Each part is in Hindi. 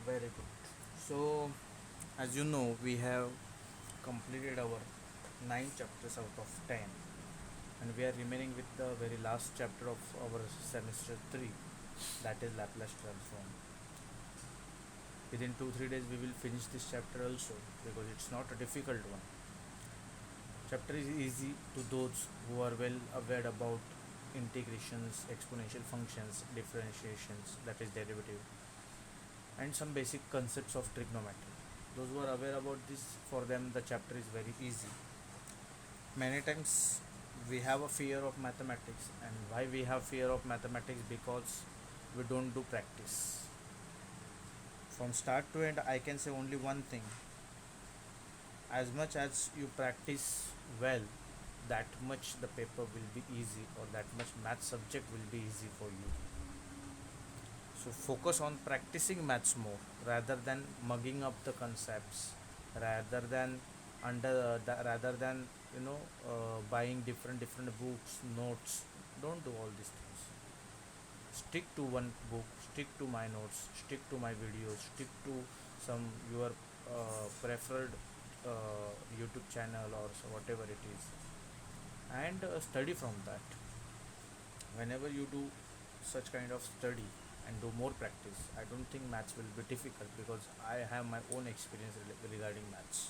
Very good. So, as you know, we have completed our 9 chapters out of 10, and we are remaining with the very last chapter of our semester 3, that is Laplace transform. Within 2 3 days, we will finish this chapter also because it's not a difficult one. Chapter is easy to those who are well aware about integrations, exponential functions, differentiations, that is derivative, and some basic concepts of trigonometry. Those who are aware about this, for them the chapter is very easy. Many times we have a fear of mathematics, and why we have fear of mathematics? Because we don't do practice. From start to end, I can say only one thing: as much as you practice well, that much the paper will be easy, or that much math subject will be easy for you. So focus on practicing maths more rather than mugging up the concepts, rather than rather than buying different books, notes. Don't do all these things. Stick to one book, stick to my notes, stick to my videos, stick to some your preferred YouTube channel or so whatever it is, and study from that. Whenever you do such kind of study and do more practice, I don't think maths will be difficult because I have my own experience regarding maths.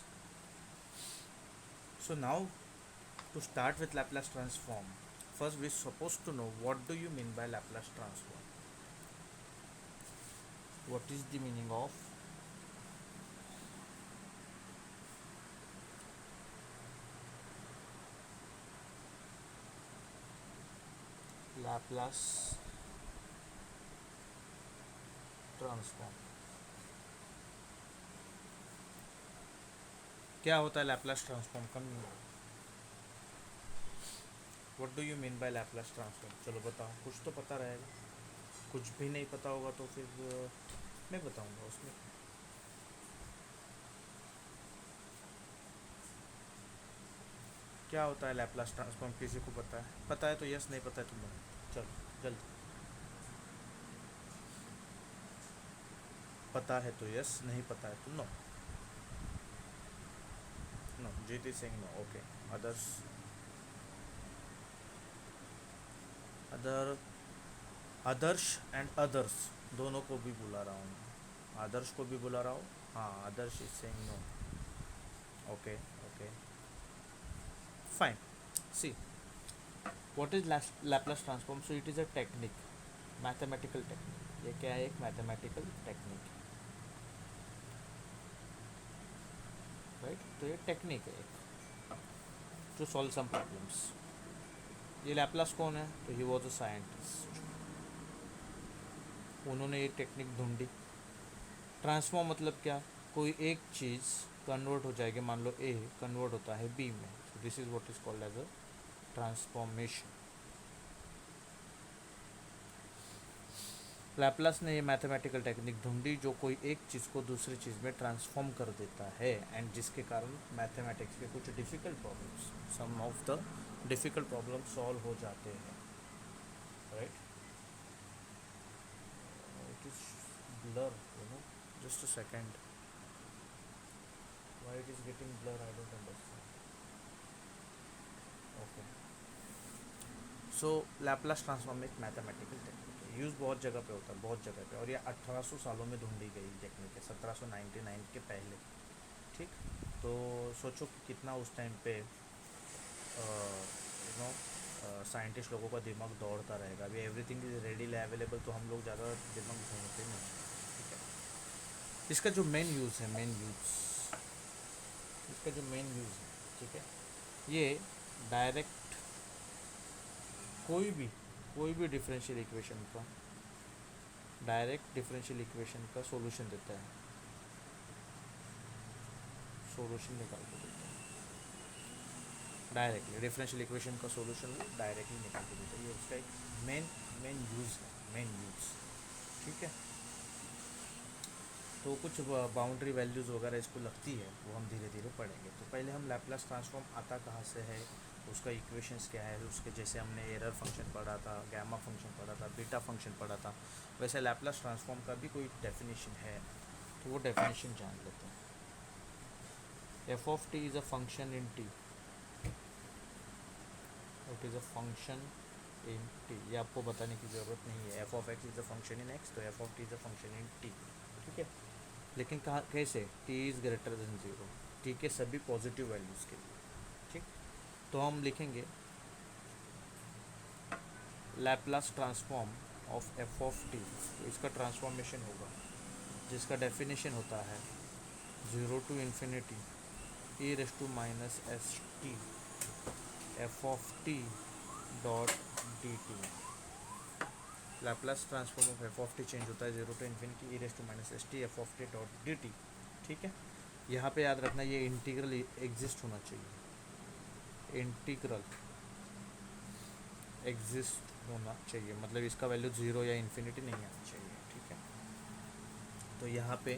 So now, to start with Laplace transform, first we're supposed to know what do you mean by Laplace transform. What is the meaning of Laplace transform? क्या होता है लैपलास ट्रांसफॉर्म का meaning? What do you mean by Laplace transform? चलो बताओ, कुछ तो पता रहेगा. कुछ भी नहीं पता होगा तो फिर मैं बताऊंगा उसमें. क्या होता है लैपलास ट्रांसफॉर्म? किसी को पता है तो यस, नहीं पता है तो नो. चलो जल्दी. पता है तो यस, नहीं पता है तो no. No, Jeet is saying no. Okay. Others? Other Adarsh and others दोनों को भी बुला रहा हूँ. आदर्श को भी बुला रहा हूँ. हाँ, Adarsh is saying no. Okay. Okay, fine. See, what is Laplace transform? So it is a technique, mathematical technique. ये क्या है? एक मैथमेटिकल टेक्निक, राइट? तो ये टेक्निक है एक टू सॉल्व सम प्रॉब्लम्स. ये लैपलास कौन है? तो ही वॉज अ साइंटिस्ट. उन्होंने ये टेक्निक ढूंढी. ट्रांसफॉर्म मतलब क्या? कोई एक चीज़ कन्वर्ट हो जाएगी. मान लो ए कन्वर्ट होता है बी में, so this is what is called as a transformation. Laplace ने ये मैथमेटिकल टेक्निक ढूंढी जो कोई एक चीज़ को दूसरी चीज़ में ट्रांसफॉर्म कर देता है, एंड जिसके कारण मैथमेटिक्स के कुछ difficult problems, some of the difficult problem solve हो जाते हैं, right? It is blur, just a second. Why it is getting blur? I don't understand. Okay. So Laplace transform एक मैथमेटिकल टेक्निक है, यूज़ बहुत जगह पे होता है, बहुत जगह पे, और ये 1800 सालों में ढूंढी गई टेक्निक है, 1799 के पहले. ठीक. तो सोचो कि कितना उस टाइम पे नो साइंटिस्ट लोगों का दिमाग दौड़ता रहेगा. अभी एवरीथिंग इज रेडीली अवेलेबल, तो हम लोग ज़्यादा दिमाग ढूंढते नहीं. ठीक है. इसका जो मेन यूज़ है, इसका जो मेन यूज़ है, ठीक है, ये डायरेक्ट कोई भी डिफरेंशियल इक्वेशन का, डायरेक्ट डिफरेंशियल इक्वेशन का सॉल्यूशन देता है, सॉल्यूशन निकाल के देता है डायरेक्टली. डिफरेंशियल इक्वेशन का सॉल्यूशन डायरेक्टली निकाल के देता है. ये उसका एक मेन यूज़ है, मेन यूज़. ठीक है. तो कुछ बाउंड्री वैल्यूज़ वगैरह इसको लगती है, वो हम धीरे धीरे पढ़ेंगे. तो पहले हम लैपलास ट्रांसफॉर्म आता कहाँ से है, उसका इक्वेशंस क्या है, उसके जैसे हमने एरर फंक्शन पढ़ा था, गैमा फंक्शन पढ़ा था, बीटा फंक्शन पढ़ा था, वैसे लैपलास ट्रांसफॉर्म का भी कोई डेफिनेशन है. तो वो डेफिनेशन जान लेते हैं। F of T is a function in T, it is a function in T, ये आपको बताने की ज़रूरत नहीं है। F of X is a function in X, तो F of T is a function in T, ठीक है। लेकिन कहाँ कैसे, T is greater than zero, T के सभी पॉजिटिव वैल्यूज़ के लिए, ठीक। तो हम लिखेंगे Laplace transform of f of t, तो इसका ट्रांसफॉर्मेशन होगा जिसका डेफिनेशन होता है 0 to infinity e raise to minus S t f of t dot d t. Laplace transform of f of t change होता है 0 to infinity e raise to minus S t f of t dot d t, ठीक है। यहाँ पे याद रखना ये इंटीग्रल एग्जिस्ट होना चाहिए, इंटीग्रल एग्जिस्ट होना चाहिए, मतलब इसका वैल्यू 0 या इन्फिनिटी नहीं आना चाहिए, ठीक है। तो यहाँ पे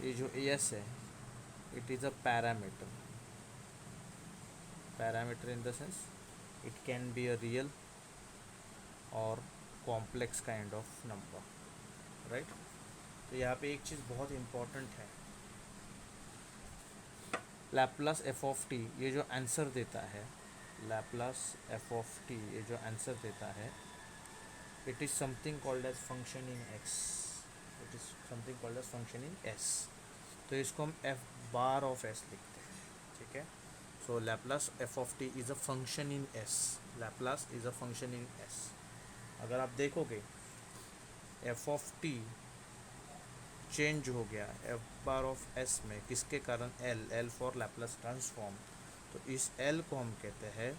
ये जो एस है it is a parameter, parameter in the sense it can be a real or complex kind of number, right. तो यहाँ पे एक चीज़ बहुत इम्पॉर्टेंट है, लैप्लास एफ ऑफ टी ये जो आंसर देता है, लैप्लास एफ ऑफ टी ये जो आंसर देता है, it is something called as function in x, it is something called as function in s. तो इसको हम एफ बार ऑफ एस लिखते हैं, ठीक है। So Laplace F of T is a function in S, Laplace is a function in S. अगर आप देखोगे एफ ऑफ टी चेंज हो गया एफ बार ऑफ एस में, किसके कारण, L, L for Laplace transform, तो इस एल को हम कहते हैं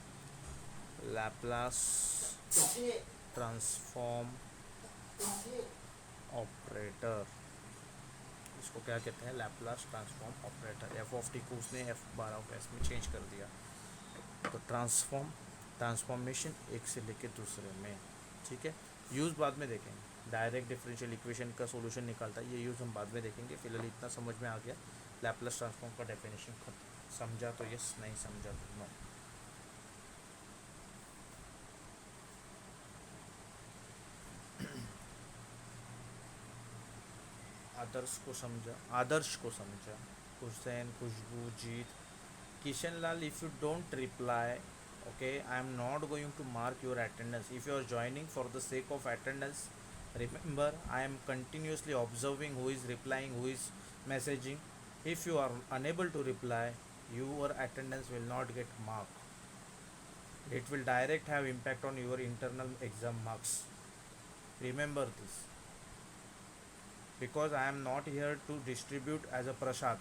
लैप्लास ट्रांसफॉर्म ऑपरेटर, इसको क्या कहते हैं, Laplace transform operator. F of t को उसने एफ बार ऑफ एस में चेंज कर दिया, तो ट्रांसफॉर्मेशन एक से लेके दूसरे में, ठीक है। यूज़ बाद में देखेंगे, डायरेक्ट डिफरेंशियल इक्वेशन का सॉल्यूशन निकालता है, ये यूज़ हम बाद में देखेंगे। फिलहाल इतना समझ में आ गया, लैप्लास ट्रांसफॉर्म का डेफिनेशन खत्म। समझा तो यस, नहीं समझा तो नो। आदर्श को समझा, हुसैन, खुशबू, जीत, Kishan Lal, if you don't reply, okay, I am not going to mark your attendance. If you are joining for the sake of attendance, remember I am continuously observing who is replying, who is messaging. If you are unable to reply, your attendance will not get marked. It will direct have impact on your internal exam marks. Remember this, because I am not here to distribute as a prasad.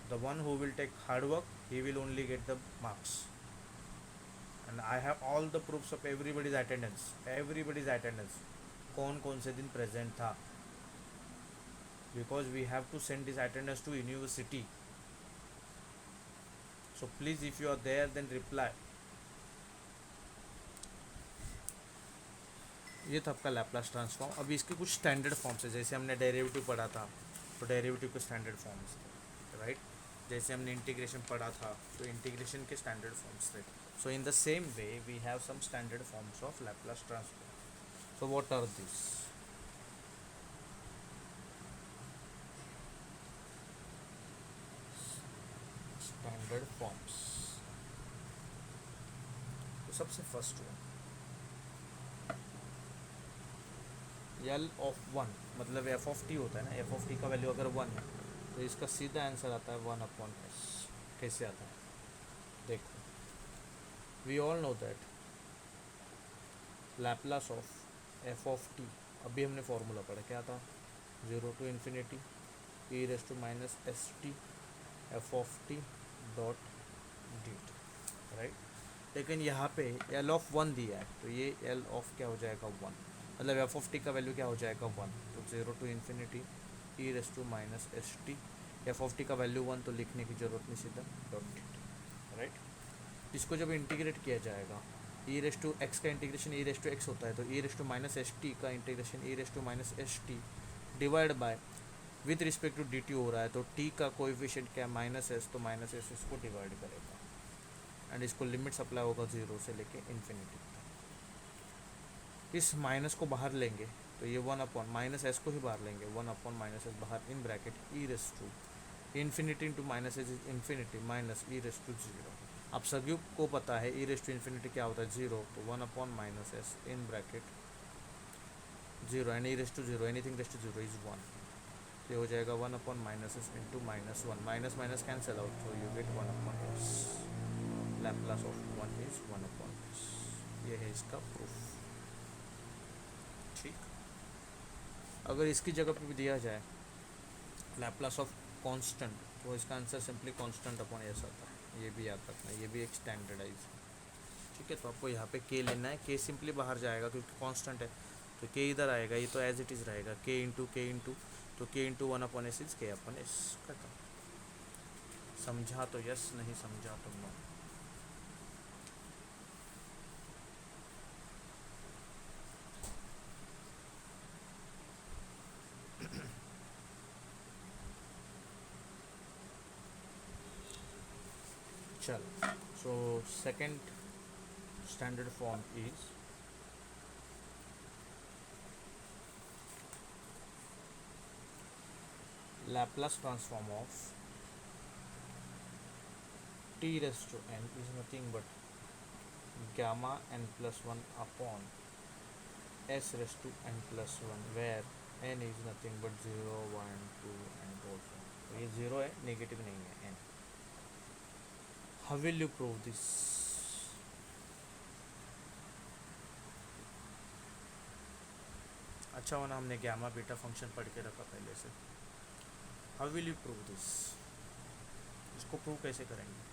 The one who will take hard work, he will only get the marks. And I have all the proofs of everybody's attendance, कौन कौन से दिन present था, because we have to send this attendance to university. So please, if you are there, then reply. ये था आपका लैप्लास ट्रांसफॉर्म। अभी इसके कुछ स्टैंडर्ड फॉर्म्स है, जैसे हमने डेरिवेटिव पढ़ा था, तो डेरिवेटिव के स्टैंडर्ड फॉर्म्स थे, राइट। जैसे हमने इंटीग्रेशन पढ़ा था, तो इंटीग्रेशन के स्टैंडर्ड फॉर्म्स थे। So in the same way we have some standard forms of Laplace transform. So what are this? Standard forms. तो सबसे first one, L of one, मतलब एफ ऑफ टी होता है ना, एफ ऑफ टी का वैल्यू अगर वन है तो इसका सीधा आंसर आता है 1/s। कैसे आता है देखो, we all know that Laplace of f of t, अभी हमने फॉर्मूला पढ़ा, क्या था, 0 to infinity e raise to minus S t f of t dot d t, right. लेकिन यहाँ पे एल ऑफ वन दिया है, तो ये एल ऑफ क्या हो जाएगा, वन, मतलब एफ ऑफ टी का वैल्यू क्या हो जाएगा, वन। तो 0 to infinity e raise to minus S t f of T का वैल्यू वन, तो लिखने की ज़रूरत नहीं, सीधा डॉट डी टी, राइट। इसको जब इंटीग्रेट किया जाएगा, ई रेस टू एक्स का integration E raise to X होता है, तो ई raise to minus S T का integration E raise to minus S T divide by with respect to D T हो रहा है, तो टी का कोएफिशिएंट क्या है, माइनस एस, तो माइनस एस इसको डिवाइड करेगा एंड इसको लिमिट सप्लाई होगा 0 से लेके इन्फिनिटी। इस माइनस को बाहर लेंगे तो ये 1 अपॉन माइनस एस को ही बाहर लेंगे, 1 अपॉन माइनस एस बाहर in bracket e raise to infinity into minus s is infinity minus e raise to zero. अब सभी को पता है ई रेस टू इन्फिनिटी क्या होता है, जीरो, तो 1 upon minus s in bracket zero and e raise to zero anything raise to zero is 1। ये हो जाएगा 1 upon minus s into minus one, minus minus cancel out, so you get 1 upon s, Laplace of 1 is 1 upon s. ये है इसका प्रूफ। ठीक, अगर इसकी जगह पे भी दिया जाए लैप्लास ऑफ कांस्टेंट, तो इसका answer simply constant upon S आता है, ये भी याद रखना, ये भी एक स्टैंडर्डाइज है। ठीक है, तो आपको यहाँ पे के लेना है, के सिंपली बाहर जाएगा क्योंकि कांस्टेंट है, तो के इधर आएगा, ये तो एज इट इज़ रहेगा, के इंटू तो के इंटू 1 अपॉन एस इज के अपॉन एस। खत्म। समझा तो यस, नहीं समझा तो नो। चल, so second standard form is Laplace transform of t raised to n is nothing but gamma n plus 1 upon s raised to n plus 1, where n is nothing but 0, 1, 2 and also. तो ये 0 है, नेगेटिव नहीं है n. How will you prove this? अच्छा होना हमने गैमा बीटा फंक्शन पढ़ के रखा पहले से। How will you prove this? इसको प्रूव कैसे करेंगे?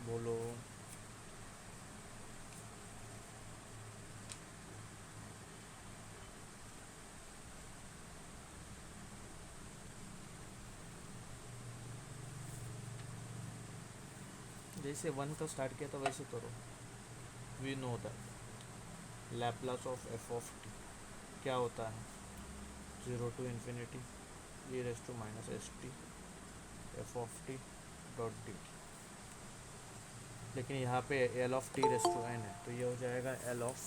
बोलो। जैसे 1 का स्टार्ट किया था वैसे करो। We know that Laplace of f of t क्या होता है, 0 to infinity e raise to minus S t f of t dot d. लेकिन यहाँ पे l of t raise to n है, तो ये हो जाएगा l of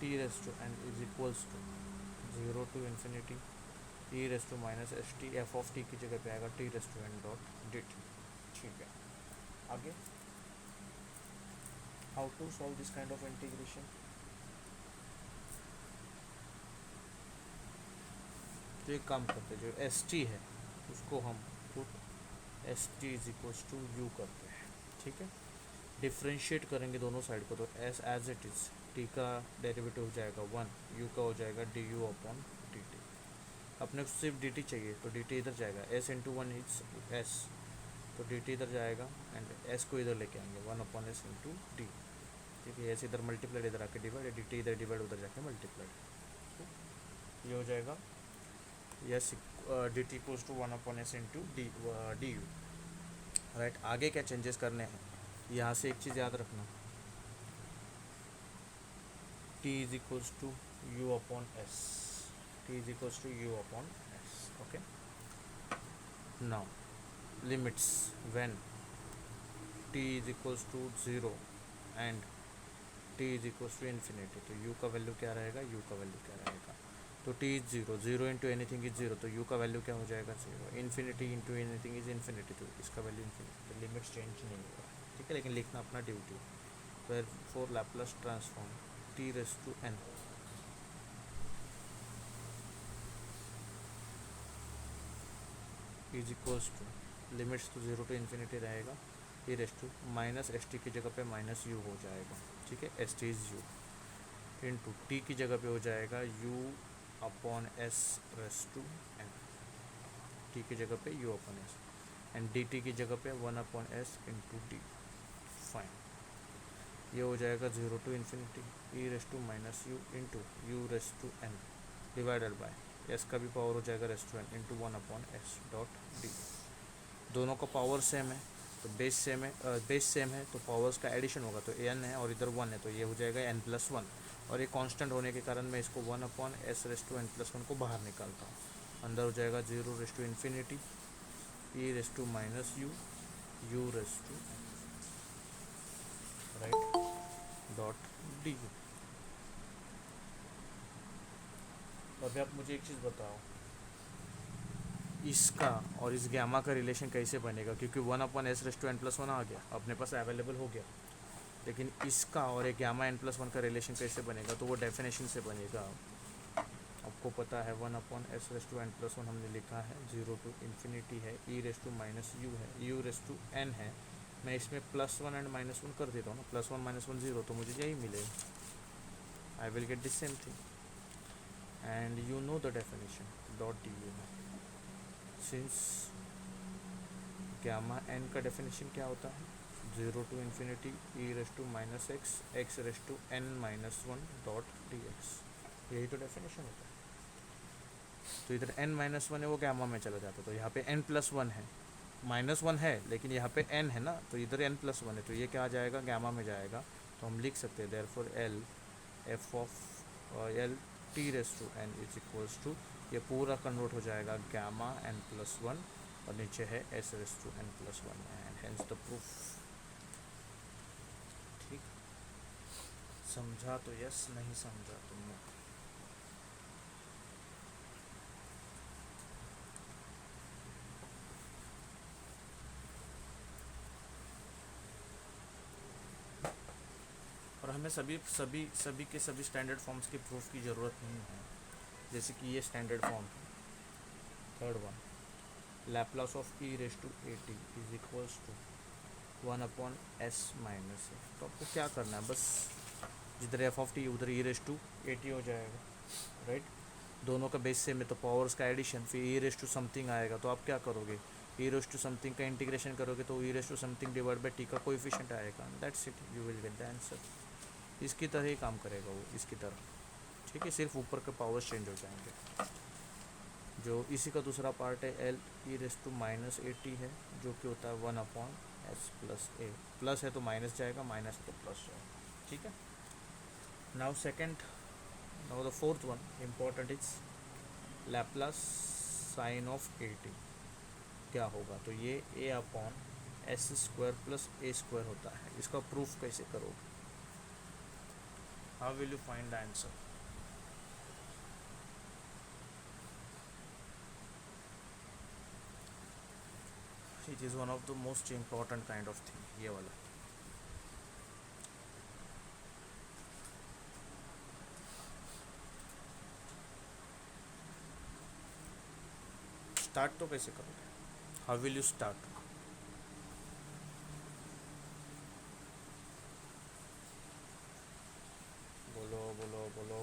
t raise to N is equals to 0 to infinity e raise to minus S t, f of t की जगह पे आएगा t raise to n dot d t. ठीक है, आगे how to solve this kind of integration? तो एक काम करते हैं, जो एस टी है उसको हम put s t is equals to u करते हैं। ठीक है, डिफ्रेंशिएट करेंगे दोनों साइड को, तो s as it is, t का डेरिवेटिव हो जाएगा 1, यू का हो जाएगा d u upon d t. अपने को सिर्फ डी टी चाहिए, तो डी टी इधर जाएगा, एस इंटू 1 इज एस, तो डी टी इधर जाएगा एंड एस को इधर लेके आएंगे 1 अपॉन एस इंटू डी। ठीक है, एस इधर मल्टीप्लाइड, इधर आके डिवाइड, डी टी इधर डिवाइड, उधर जाके मल्टीप्लाइड। ये हो जाएगा s d t equals to 1 upon s into d d u. Right, आगे क्या चेंजेस करने हैं, यहाँ से एक चीज़ याद रखना, t is equals to u upon s, t is equals to u upon s. Okay, now limits when t is equals to 0 and t is equals to infinity, तो यू का वैल्यू क्या रहेगा, यू का वैल्यू क्या रहेगा, तो t is 0, 0 into anything is 0, तो यू का वैल्यू क्या हो जाएगा 0, infinity into anything is infinity, तो इसका वैल्यू इन्फिनिटी, तो लिमिट्स चेंज नहीं होगा। ठीक है, लेकिन लिखना अपना ड्यूटी। फिर for Laplace transform T raise to N is equals to limits तो 0 टू इन्फिनिटी रहेगा, E raise to minus S T की जगह पे माइनस यू हो जाएगा। ठीक है, S T is U into T की जगह पे हो जाएगा U upon S raise to N, T की जगह पे U upon S and D T की जगह पे 1 upon s into d. Fine, ये हो जाएगा 0 to infinity e raise to minus u into u raise to n divided by s का भी पावर हो जाएगा raise to n into 1 upon s dot d. दोनों का पावर सेम है, तो बेस सेम है तो पावर्स का एडिशन होगा, तो एन है और इधर वन है, तो ये हो जाएगा एन प्लस वन। और ये कांस्टेंट होने के कारण मैं इसको one upon S raise to N plus one को बाहर निकालता हूँ। अंदर हो जाएगा zero raise to infinity e raise to minus u u raise to right dot d. अभी आप मुझे एक चीज़ बताओ, इसका और इस गैमा का रिलेशन कैसे बनेगा, क्योंकि one upon S raise to N plus one आ गया अपने पास अवेलेबल हो गया, लेकिन इसका और एक गैमा एन प्लस वन का रिलेशन कैसे बनेगा, तो वो डेफिनेशन से बनेगा। आपको पता है one upon S raise to N plus one हमने लिखा है, जीरो टू इन्फिनिटी है, e raise to minus u है, यू रेस टू एन है। मैं इसमें plus one and minus one कर देता हूँ ना, plus one minus one zero, तो मुझे यही मिलेगा। I will get this same thing and you know the definition dot d u है। सिंस गैमा एन का डेफिनेशन क्या होता है, zero to infinity e raise to minus x x raise to n minus one dot d x, यही तो डेफिनेशन होता है। तो इधर n माइनस वन है वो गैमा में चला जाता है, तो यहाँ पे n प्लस वन है, माइनस वन है लेकिन यहाँ पे n है ना, तो इधर n प्लस वन है, तो ये क्या आ जाएगा गैमा में जाएगा। तो हम लिख सकते हैं therefore l f of l t raise to N is equals to, ये पूरा कन्वर्ट हो जाएगा गैमा n प्लस वन और नीचे है s raise to n plus one and hence the proof. ठीक, समझा तो यस, नहीं समझा तो नो। और हमें सभी सभी सभी के सभी स्टैंडर्ड फॉर्म्स के प्रूफ की ज़रूरत नहीं है। जैसे कि ये स्टैंडर्ड फॉर्म है, third one, Laplace of E raise to A T is equals to one upon S minus A. तो आपको क्या करना है, बस जिधर एफ ऑफ टी उधर ई रेस टू ए टी हो जाएगा, राइट। दोनों का बेस सेम है तो पावर्स का एडिशन, फिर ई रेस टू समथिंग आएगा तो आप क्या करोगे, ई रेस टू समथिंग का इंटीग्रेशन करोगे तो ई raise to something divide by T का कोएफिशिएंट आएगा, that's it, you will get the answer. इसकी तरह ही काम करेगा वो, इसकी तरह, ठीक है, सिर्फ ऊपर के पावर्स चेंज हो जाएंगे। जो इसी का दूसरा पार्ट है l e raise to minus a t है, जो कि होता है one upon s plus a, plus है तो माइनस जाएगा, माइनस तो प्लस जाएगा, ठीक है। Now second, now the fourth one important is Laplace sine of a t क्या होगा, तो ये a upon s square plus a square होता है। इसका प्रूफ कैसे करोगे, how will you find the answer. It is one of the most important kind of thing, ये वाला। स्टार्ट तो कैसे करोगे, हाउ विल यू स्टार्ट। बोलो बोलो बोलो।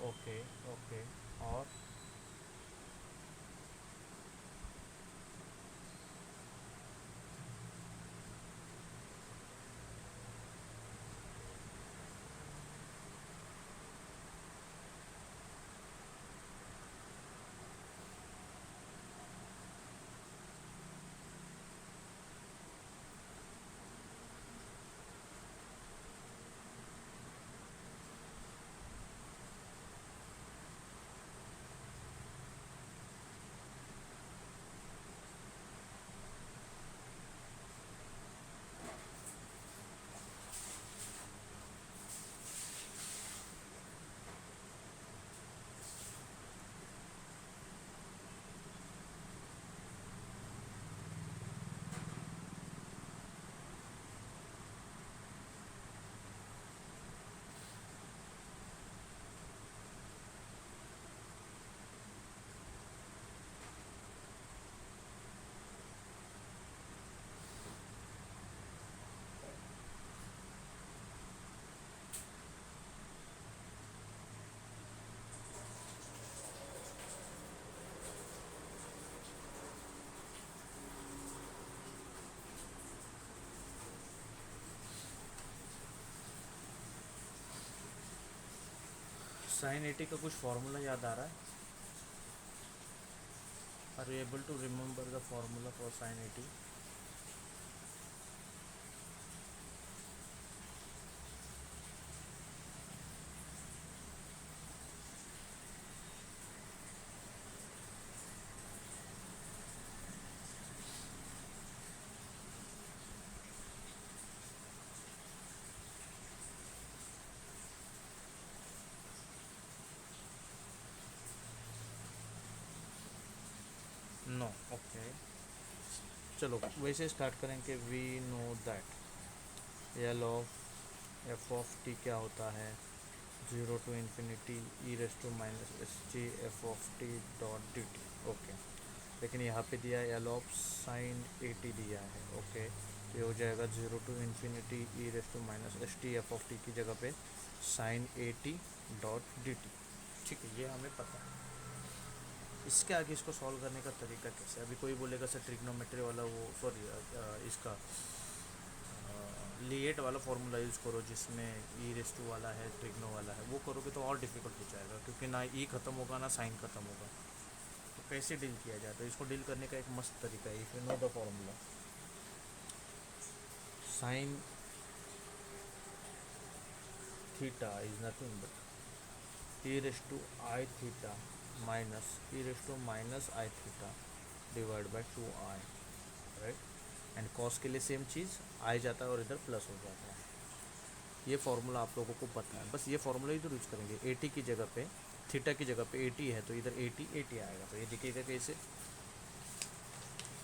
ओके ओके, और साइन 80 का कुछ फार्मूला याद आ रहा है? Are you able to remember the formula for sine 80? No, okay. चलो वैसे स्टार्ट करें कि we know that l of f of t क्या होता है, 0 to infinity e raise to minus S t f of t dot d t. Okay, लेकिन यहाँ पे दिया है एल ऑफ साइन 80 दिया है। ओके, तो ये हो जाएगा 0 to infinity e raise to minus S t f of t की जगह पे साइन 80 डॉट डी टी। ठीक है, ये हमें पता है। इसके आगे इसको सॉल्व करने का तरीका कैसे? अभी कोई बोलेगा सर ट्रिग्नोमेट्री वाला वो सॉरी इसका लिएट वाला फॉर्मूला यूज़ करो जिसमें ई रेस टू वाला है, ट्रिग्नो वाला है, वो करोगे तो और डिफिकल्ट हो जाएगा क्योंकि ना ई ख़त्म होगा ना साइन ख़त्म होगा। तो कैसे डील किया जाए? तो इसको डील करने का एक मस्त तरीका है। If you know the formula, sine theta is nothing but e raise to i theta minus e raise to minus i theta divide by 2i, right. And cos के लिए सेम चीज़ आई जाता है और इधर प्लस हो जाता है। ये फार्मूला आप लोगों को पता है, बस ये फार्मूला इधर यूज़ करेंगे। 80 की जगह पे थीटा की जगह पे 80 है तो इधर 80 आएगा। तो ये दिखेगा कैसे?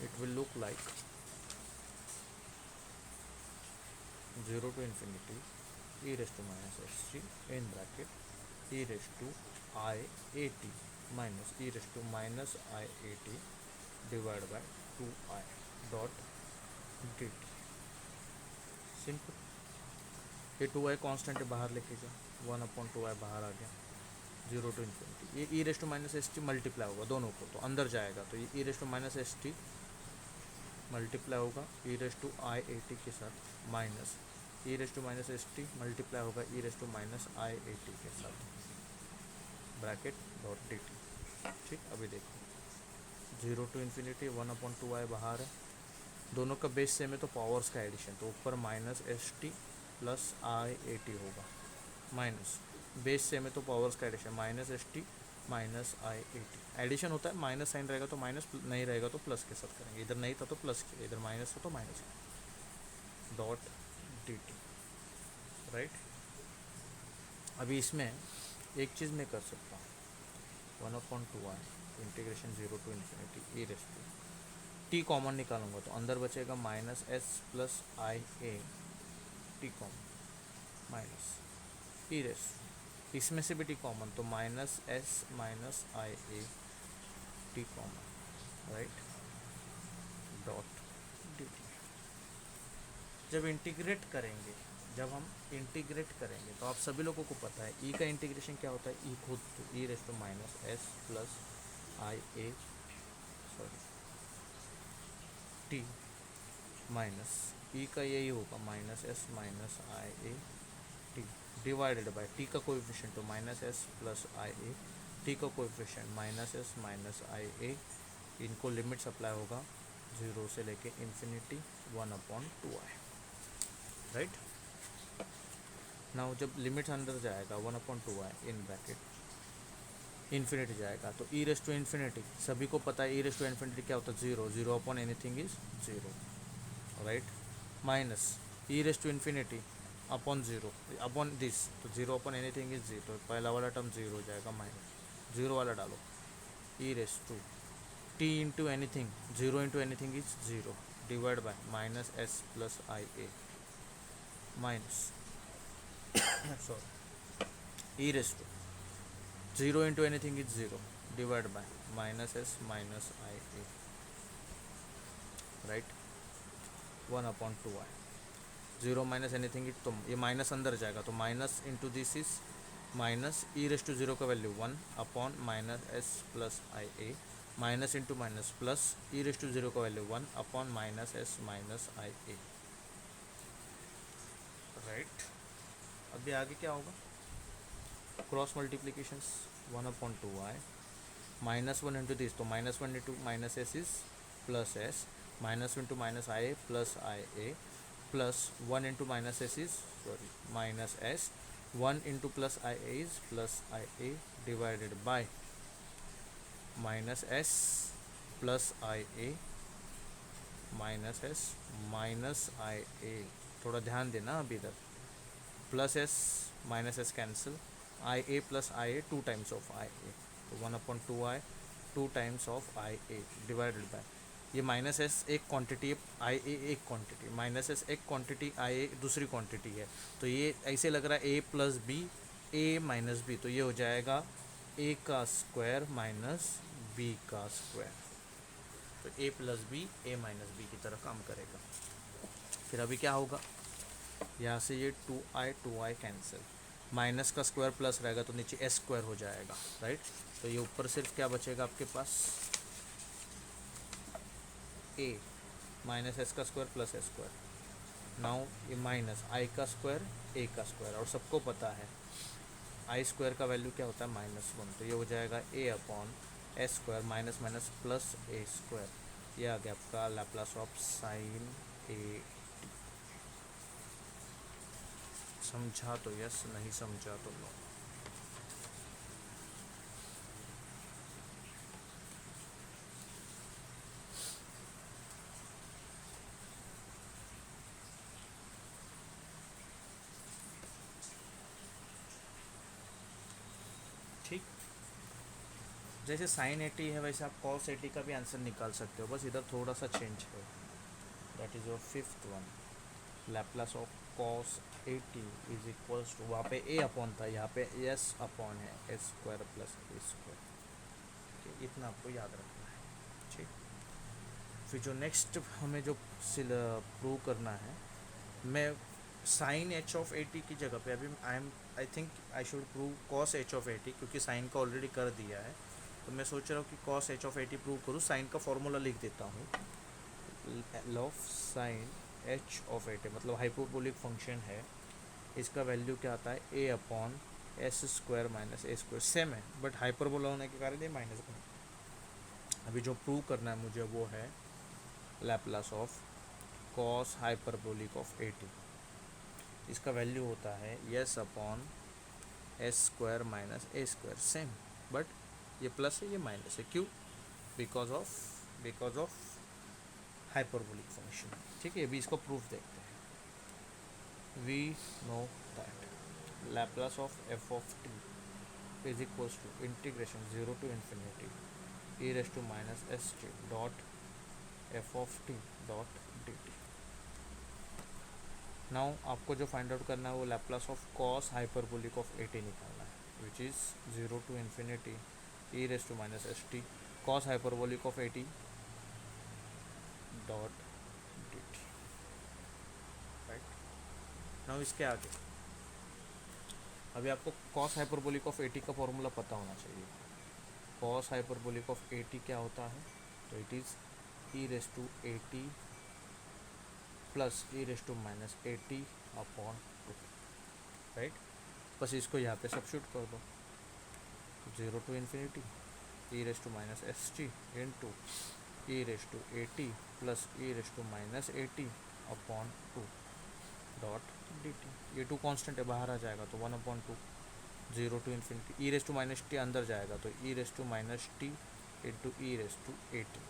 It will look like 0 to infinity e raise to minus S t in bracket e raise to i 80 minus e raise to minus i 80 divide by 2i dot d t. Simple. ये 2i कॉन्स्टेंट बाहर लेके जाओ, 1/2i बाहर आ गया, 0 to infinity। ये e raise to minus S t multiply होगा दोनों को, तो अंदर जाएगा तो ये e raise to minus S t multiply होगा ई रेस टू आई 80 के साथ minus e raise to minus S t multiply होगा e raise to minus i 80 के साथ ब्रैकेट डॉट डी टी। ठीक, अभी देखो 0 to infinity 1/2i बाहर है, दोनों का बेस सेम है तो पावर्स का एडिशन, तो ऊपर minus S t plus i 80 होगा, माइनस बेस सेम है तो पावर्स का addition minus S t minus i 80। Addition होता है, माइनस साइन रहेगा तो माइनस, नहीं रहेगा तो प्लस के साथ करेंगे। इधर नहीं था तो प्लस किया, इधर माइनस था तो minus dot d t, right. अभी इसमें एक चीज़ मैं कर सकता हूँ, 1/2i integration 0 to infinity e raise to t common निकालूंगा तो अंदर बचेगा minus s plus i a t common minus e raise, इसमें से भी टी कॉमन तो minus s minus i a t common, right, dot d t. जब इंटीग्रेट करेंगे, जब हम इंटीग्रेट करेंगे तो आप सभी लोगों को पता है ई का इंटीग्रेशन क्या होता है, ई खुद तो ई raise to minus s plus i a sorry t minus e का यही होगा minus s minus i a t divided by t का कोएफिशिएंट तो minus s plus i a, t का coefficient minus s minus i a, इनको लिमिट्स अप्लाई होगा 0 से लेके इन्फिनिटी 1/2i, राइट। नाउ जब लिमिट्स अंदर जाएगा 1/2i इन ब्रैकेट इन्फिनिटी जाएगा तो ई रेस टू इन्फिनिटी, सभी को पता है ई रेस टू इन्फिनिटी क्या होता है, 0, 0 upon anything is 0, right, minus e raise to infinity upon 0 upon this, तो 0 अपॉन एनीथिंग इज 0, तो पहला वाला टर्म 0 हो जाएगा, माइनस 0 वाला डालो e raise to t into anything 0 into anything is 0 divide by minus s plus i a minus sorry e raise to 0 into anything is 0 divide by minus s minus i a, right, 1/2i, 0 minus anything is, तो ये माइनस अंदर जाएगा तो minus into this is minus e raise to 0 का value 1 upon minus s plus i a, minus into minus plus e raise to 0 का value 1 upon minus s minus i a, right. अभी आगे क्या होगा, cross multiplications 1/2i -1 into this, तो -1 into minus s is plus s, minus into minus ia plus ia, plus 1 into minus s is sorry minus s, 1 into plus ia is plus ia divided by minus s plus ia minus s minus i a, थोड़ा ध्यान देना अभी इधर, plus s minus s cancel, i a plus i a 2 times of i a, तो 1/2i 2 times of i a divided by, ये माइनस एस एक क्वांटिटी है, आई ए एक क्वांटिटी, माइनस एस एक क्वांटिटी, आई ए दूसरी क्वांटिटी है, तो ये ऐसे लग रहा है a plus b a minus b, तो ये हो जाएगा ए का स्क्वायर माइनस बी का स्क्वायर, तो ए plus b a minus B की तरह काम करेगा। फिर अभी क्या होगा, यहाँ से ये 2i कैंसिल, माइनस का स्क्वायर प्लस रहेगा तो नीचे एस स्क्वायर हो जाएगा, राइट। तो ये ऊपर सिर्फ क्या बचेगा आपके पास, ए माइनस एस का square plus S square, now ये माइनस आई का स्क्वायर ए का स्क्वायर, और सबको पता है आई स्क्वायर का वैल्यू क्या होता है -1, तो ये हो जाएगा a upon s square minus minus plus a square, ये आ गया आपका लैप्लास ऑफ साइन ए। समझा तो यस, नहीं समझा तो नो। ठीक, जैसे साइन 80 है वैसे आप कॉस 80 का भी आंसर निकाल सकते हो, बस इधर थोड़ा सा चेंज है। That is your fifth one, Laplace of cos 80 is equals to, वहाँ पे ए अपॉन था, यहाँ पे एस अपॉन है, s square plus a square, इतना आपको याद रखना है। ठीक, फिर जो नेक्स्ट हमें जो प्रूव करना है, मैं साइन एच ऑफ 80 की जगह पे अभी I think I should prove cos H of 80, क्योंकि साइन का ऑलरेडी कर दिया है, तो मैं सोच रहा हूँ कि कॉस एच ऑफ 80 प्रूव करूँ। साइन का फॉर्मूला लिख देता हूँ, L of sine h of 80 मतलब हाइपोबोलिक फंक्शन है, इसका वैल्यू क्या आता है ए अपॉन एस स्क्वायर माइनस ए स्क्वायर, सेम है बट हाइपरबोला होने के कारण ये माइनस का। अभी जो प्रूव करना है मुझे वो है Laplace of cos hyperbolic of 80, इसका वैल्यू होता है S upon s square minus A square, same but ये प्लस है ये माइनस है, क्यों, बिकॉज ऑफ हाइपरबोलिक फंक्शन। ठीक है, अभी इसको प्रूफ देखते हैं। We know that Laplace of f of t is equals to integration 0 to infinity e raised to minus s t dot f of t dot dt। Now आपको जो फाइंड आउट करना है वो Laplace of cos hyperbolic of 80 निकालना है, which is 0 to infinity e raised to minus s t cos hyperbolic of 80 dot dt, right. Now इसके आगे अभी आपको cos हाइपरबोलिक ऑफ 80 का फॉर्मूला पता होना चाहिए। cos हाइपरबोलिक ऑफ 80 क्या होता है, तो it is e raised to 80 plus e raised to minus 80 upon 2, right. बस इसको यहाँ पे सब्स्टिट्यूट कर दो, 0 to infinity e raised to minus s t into e raised to 80 plus e raised to minus 80 upon 2 dot dt। ये 2 कांस्टेंट है, बाहर आ जाएगा तो 1/2, 0 to infinity e raised to minus t अंदर जाएगा तो e raised to minus t into e raised to 80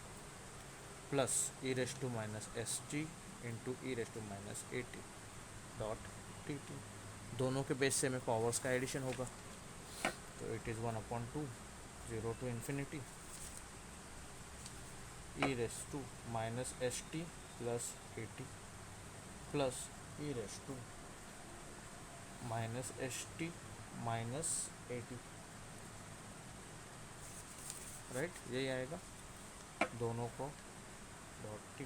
plus e raised to minus s t into e raised to minus 80 dot dt। दोनों के बेस से में पावर्स का एडिशन होगा, तो it is 1/2, 0 to infinity e raised to minus s t plus 80 plus e raised to minus s t minus 80, right. यही आएगा दोनों को डॉट टी,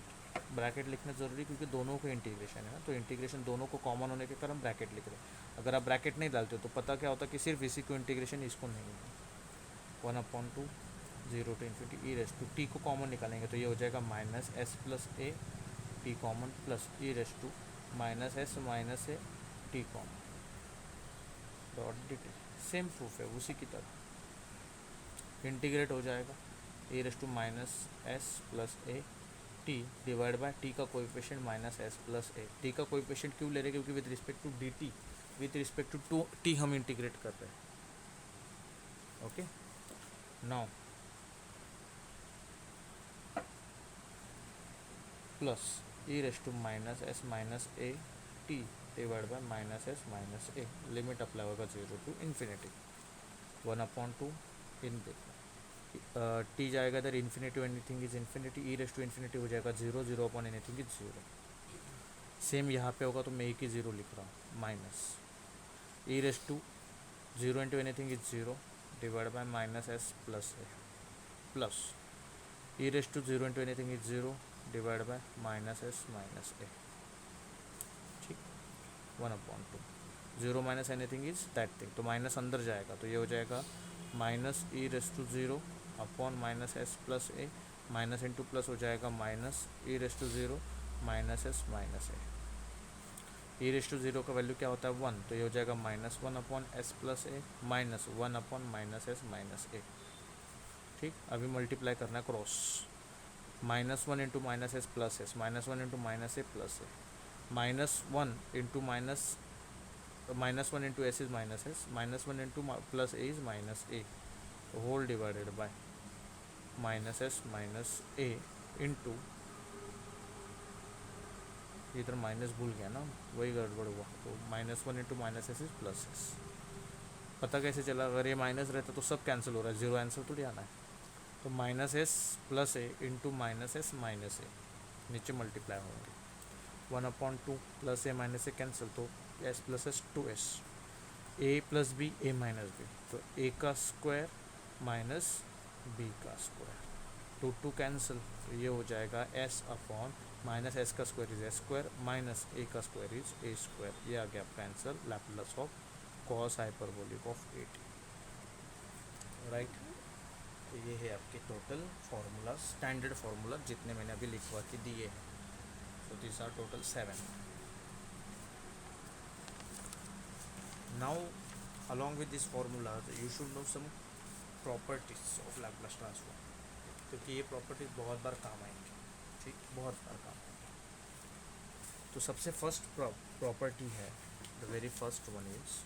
ब्रैकेट लिखना ज़रूरी क्योंकि दोनों का इंटीग्रेशन है ना, तो इंटीग्रेशन दोनों को कॉमन होने के कारण ब्रैकेट लिख रहे हैं। अगर आप ब्रैकेट नहीं डालते हो तो पता क्या होता कि सिर्फ इसी को इंटीग्रेशन, इसको नहीं है। 1/2 0 to infinity e raised to t को कॉमन निकालेंगे तो ये हो जाएगा minus s plus a t common plus e raised to minus s minus a t common dot dt। Same proof है उसी की तरह। इंटीग्रेट हो जाएगा e raise to minus s plus a t divide by t का coefficient minus s plus a. T का कोएफिशिएंट क्यों ले रहे हैं? क्योंकि with respect to D t, with respect to t हम इंटीग्रेट कर रहे हैं। Okay, now plus e raise to minus s minus a t divide by minus s minus a. Limit apply होगा 0 टू इन्फिनिटी 1/2 इन टी जाएगा इधर infinity, anything is infinity, e raise to infinity हो जाएगा 0, 0/एनीथिंग इज 0। सेम यहाँ पे होगा तो मैं एक ही 0 लिख रहा हूँ, minus e raise to 0 into anything is 0 divide by minus s plus a plus e raise to 0 into anything is 0 divide by minus s minus a. ठीक, 1/2 0 minus anything is that thing, तो माइनस अंदर जाएगा तो ये हो जाएगा minus e raise to 0 upon minus s plus a, minus into plus हो जाएगा minus e raise to 0 minus s minus a. E raise to 0 का वैल्यू क्या होता है 1, तो ये हो जाएगा -1 upon s plus a minus 1 upon minus s minus a. ठीक, अभी मल्टीप्लाई करना है cross, -1 into minus s plus s, -1 into minus a plus a, -1 into -1 into s is minus s, -1 into plus a is minus a whole divided by minus s minus a into, इधर माइनस भूल गया ना, वही गड़बड़ हुआ, तो -1 into minus s is plus S. पता कैसे चला? अगर ये माइनस रहता तो सब कैंसिल हो रहा है, 0 आंसर थोड़ी आना है। तो minus s plus a into minus s minus a, नीचे मल्टीप्लाई होंगे 1/2 plus a minus a cancel, तो s plus s 2s, a plus b a minus b, तो ए का स्क्वायर माइनस बी का स्क्वायर, 2 कैंसिल, तो ये हो जाएगा एस अपॉन माइनस एस का square is s square minus a का स्क्वायर इज ए स्क्वायर। ये आ गया आपका answer, Laplace of cos hyperbolic of 80, right. तो ये है आपके टोटल फार्मूला, स्टैंडर्ड फार्मूला जितने मैंने अभी लिखवा के दिए हैं। So these are total 7. Now along with this formula you should know some properties of Laplace transform, क्योंकि ये प्रॉपर्टीज बहुत बार काम आएंगे। ठीक, बहुत बार काम आएंगे। तो सबसे फर्स्ट प्रॉपर्टी है, the very first one is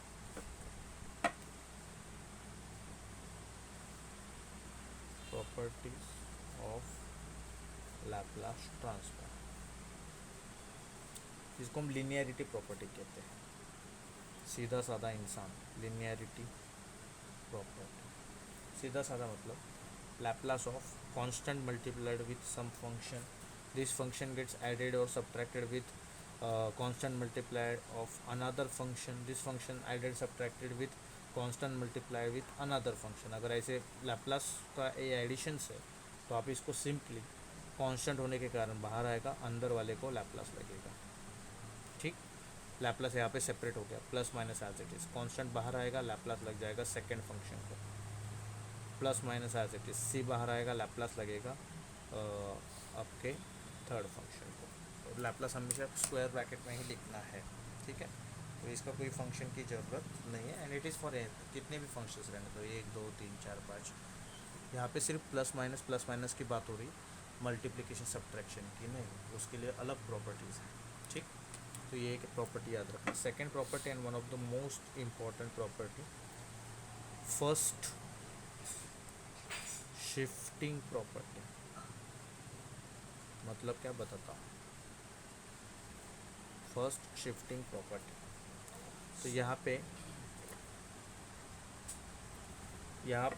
properties of Laplace transform, जिसको हम लिनियरिटी प्रॉपर्टी कहते हैं। सीधा साधा इंसान, लिनियरिटी प्रॉपर्टी, सीधा साधा मतलब Laplace of constant multiplied with some function, this function gets added और subtracted with constant multiplied of another function, this function added subtracted with constant multiplied with another function. अगर ऐसे लैप्लास का ए एडिशन है तो आप इसको सिंपली कांस्टेंट होने के कारण बाहर आएगा, अंदर वाले को लैप्लास लगेगा। ठीक, लैप्लास यहाँ पे सेपरेट हो गया, plus minus as it is, constant बाहर आएगा, लैप्लास लग जाएगा सेकंड फंक्शन को, plus minus as it is, c बाहर आएगा, लैप्लास लगेगा आपके थर्ड फंक्शन को। तो लैप्लास हमेशा स्क्वायर ब्रैकेट में ही लिखना है। ठीक है, तो इसका कोई फंक्शन की ज़रूरत नहीं है, एंड इट इज़ फॉर कितने भी फंक्शंस रहने दो, 1 2 3 4 5। यहाँ पे सिर्फ प्लस माइनस की बात हो रही, मल्टीप्लिकेशन सब्ट्रैक्शन की नहीं, उसके लिए अलग प्रॉपर्टीज़ हैं। ठीक, तो ये एक प्रॉपर्टी याद रखना। Second property and one of the most important property, first shifting property. मतलब क्या बताता हूँ, फर्स्ट शिफ्टिंग प्रॉपर्टी। तो यहाँ पे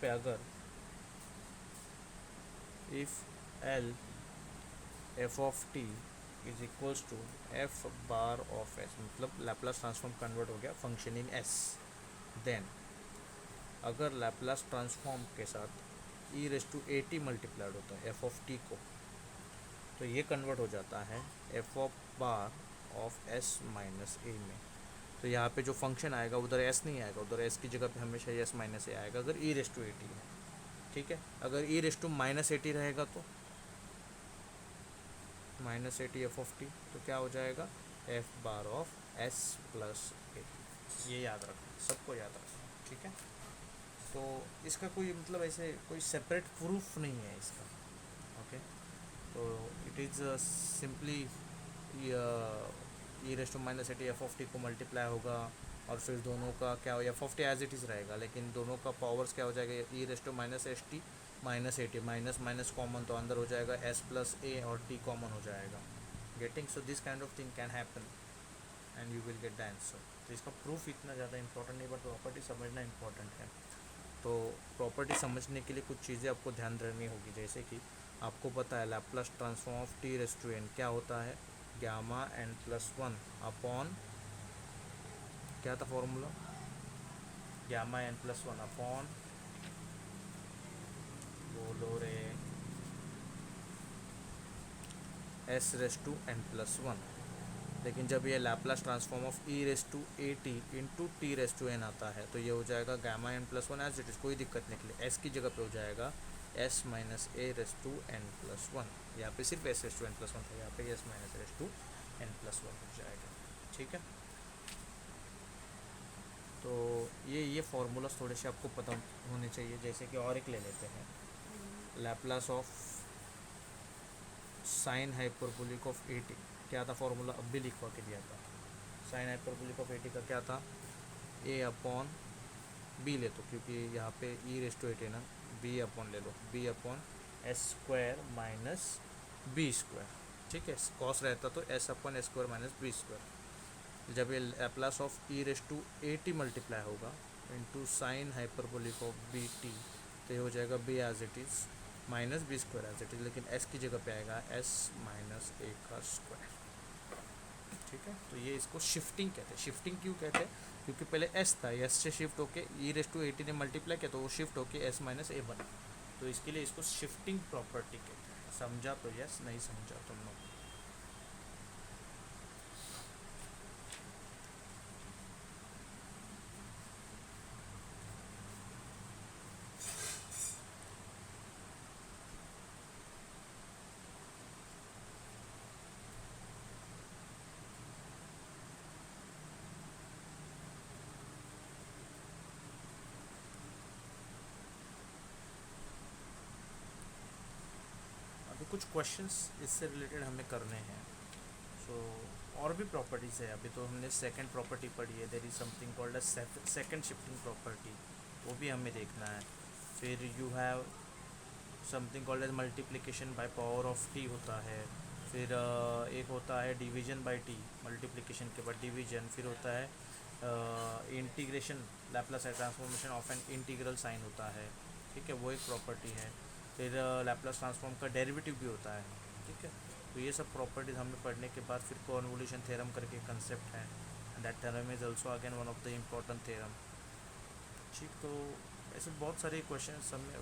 अगर if L f of t is equals to f bar of s, मतलब लैप्लास ट्रांसफॉर्म कन्वर्ट हो गया फंक्शन इन एस, देन अगर लैप्लास ट्रांसफॉर्म के साथ e raise to A t multiplied होता है एफ ऑफ टी को, तो ये कन्वर्ट हो जाता है F of bar of s minus a में। तो यहाँ पे जो फंक्शन आएगा उधर एस नहीं आएगा, उधर एस की जगह पे हमेशा एस माइनस ए आएगा अगर e raise to A t है। ठीक है, अगर e raise to minus a t रहेगा तो minus a t f of t, तो क्या हो जाएगा f bar of s plus a. ये याद रखना, सबको याद रखना। ठीक है। तो इसका कोई मतलब ऐसे कोई सेपरेट प्रूफ नहीं है इसका. ओके. तो it is simply e raise to minus a t f of t को मल्टीप्लाई होगा और फिर दोनों का क्या हो, f of t as it is रहेगा लेकिन दोनों का पावर्स क्या हो जाएगा, ई raise to minus S t minus a t, minus minus common तो अंदर हो जाएगा एस प्लस ए और टी कॉमन हो जाएगा. Getting. So this kind of thing can happen and you will get the answer. तो इसका प्रूफ इतना ज़्यादा इंपॉर्टेंट नहीं बट प्रॉपर्टी समझना इंपॉर्टेंट है. तो प्रॉपर्टी समझने के लिए कुछ चीज़ें आपको ध्यान रखनी होगी, जैसे कि आपको पता है Laplace transform of t raise to n क्या होता है, gamma n plus one upon, क्या था formula, gamma n plus one upon, बोलो रे, s raise to N plus one. लेकिन जब ये Laplace transform of E raise to A t into t raise to n आता है तो ये हो जाएगा gamma n plus one as it is, कोई दिक्कत नहीं. के लिए एस की जगह पे हो जाएगा s minus a raise to N plus one. यहाँ पे सिर्फ s raise to N plus one था, यहाँ पे s minus raise to N plus one हो जाएगा. ठीक है. तो ये फॉर्मूलाज थोड़े से आपको पता होने चाहिए. जैसे कि और एक ले लेते हैं, Laplace of sign hyperbolic of a t. क्या था फॉर्मूला, अब भी लिखवा के दिया था. Sign hyperbolic of a t का क्या था, ए अपॉन बी ले, तो क्योंकि यहाँ पे e raise to A t ना, बी अपॉन ले लो, b upon s square minus b square. ठीक है. कॉस रहता तो s upon s square minus b square. जब ये Laplace of E raise to A t multiply होगा into sine hyperbolic of b t, तो ये हो जाएगा b as it is minus b square as it is, लेकिन एस की जगह पे आएगा एस माइनस ए का स्क्वायर. ठीक है. तो ये इसको शिफ्टिंग कहते हैं. शिफ्टिंग क्यों कहते हैं, क्योंकि पहले एस था, एस से शिफ्ट होके ई रेस टू एटी ने मल्टीप्लाई किया तो वो शिफ्ट होके एस माइनस ए बना. तो इसके लिए इसको शिफ्टिंग प्रॉपर्टी कहते हैं. समझा तो यस, नहीं समझा तो नो. अभी कुछ क्वेश्चंस इससे रिलेटेड हमें करने हैं. सो और भी प्रॉपर्टीज़ है. अभी तो हमने सेकंड प्रॉपर्टी पढ़ी है, there is something called a second shifting property, वो भी हमें देखना है. फिर you have something called as multiplication by power of T होता है. फिर एक होता है डिवीजन बाय टी, मल्टीप्लिकेशन के बाद डिवीजन. फिर होता है integration, Laplace transformation of an integral sign होता है. ठीक है, वो एक प्रॉपर्टी है. फिर लैप्लास ट्रांसफॉर्म का डेरिवेटिव भी होता है. ठीक है. तो ये सब प्रॉपर्टीज़ हमें पढ़ने के बाद फिर कॉन्वोल्यूशन थ्योरम करके कंसेप्ट है, that theorem is also again one of the important theorem. ठीक. तो ऐसे बहुत सारे क्वेश्चन हमें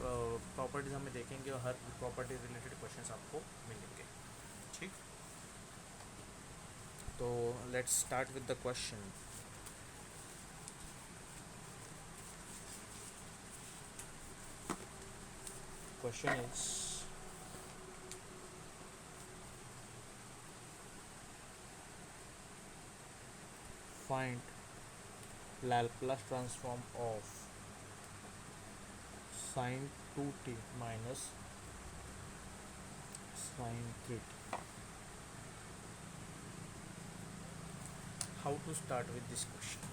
प्रॉपर्टीज़ हमें देखेंगे और हर प्रॉपर्टी रिलेटेड क्वेश्चंस आपको मिलेंगे. ठीक. तो let's start with the question. Question is find Laplace transform of sin 2t minus sin 3t. How to start with this question?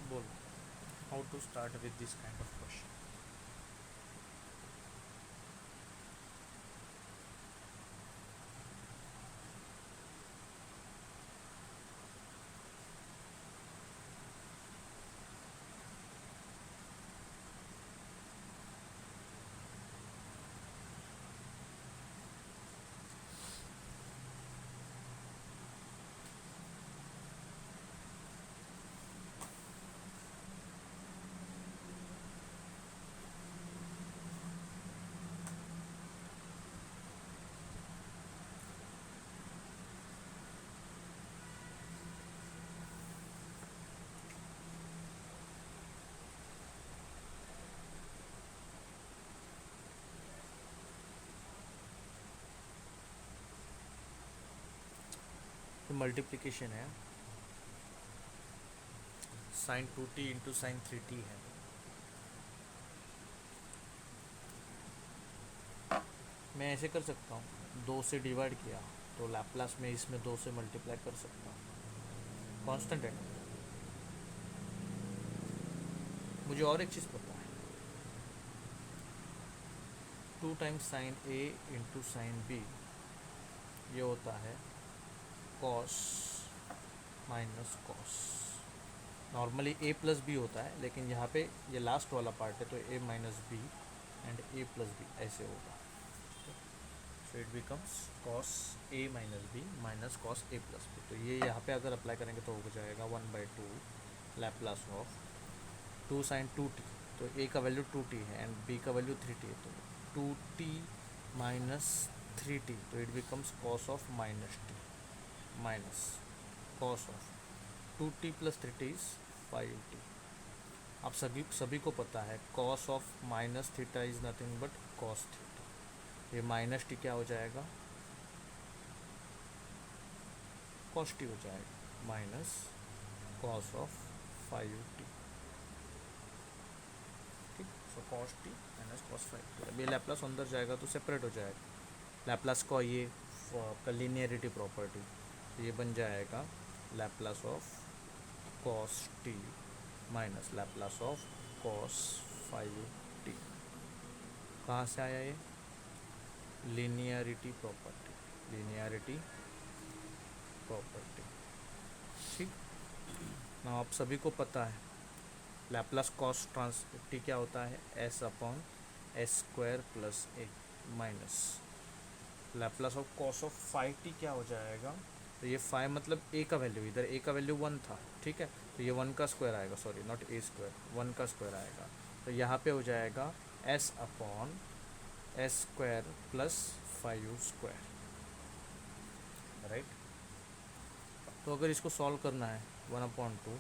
बोलो, how to start with this kind of question? तो मल्टीप्लिकेशन है, sine 2t into sine 3t है। मैं ऐसे कर सकता हूँ, 2 से डिवाइड किया तो लैप्लास में इसमें 2 से मल्टीप्लाई कर सकता हूँ, कांस्टेंट है ना। मुझे और एक चीज़ पता है, 2 टाइम्स साइन ए इंटू साइन बी ये होता है कॉस माइनस कॉस। नॉर्मली ए प्लस बी होता है, लेकिन यहाँ पे ये लास्ट वाला पार्ट है तो a minus b and a plus b ऐसे होगा। So it becomes cos a minus b minus cos a plus b. तो ये यहाँ पे अगर अप्लाई करेंगे तो हो जाएगा 1/2 लैप्लास ऑफ 2 साइन 2t। तो ए का वैल्यू 2t है एंड बी का वैल्यू 3t है, तो 2t माइनस 3t, तो it becomes cos of minus T minus cos of 2t plus 3t is 5t। आप सभी को पता है cos of minus theta is nothing but cos theta. ये माइनस टी क्या हो जाएगा, कॉस टी हो जाएगा माइनस कॉस ऑफ 5t। ठीक, so cos T minus cos 5t। अब ये लैप्लास अंदर जाएगा तो सेपरेट हो जाएगा लैप्लास का, ये आपका लीनियरिटी प्रॉपर्टी। तो ये बन जाएगा Laplace of cos T minus Laplace of cos 5t। कहाँ से आया ये, लीनियरिटी प्रॉपर्टी, लीनियरिटी प्रॉपर्टी। ठीक ना, आप सभी को पता है लैप्लास कॉस ट्रांस टी क्या होता है, S upon s square plus a minus Laplace of cos of 5t क्या हो जाएगा। तो ये 5 मतलब ए का वैल्यू, इधर ए का वैल्यू 1 था, ठीक है, तो ये 1 का स्क्वायर आएगा, सॉरी नॉट ए स्क्वायर, 1 का स्क्वायर आएगा। तो यहाँ पे हो जाएगा s upon s square plus 5 square, right. तो अगर इसको सॉल्व करना है 1/2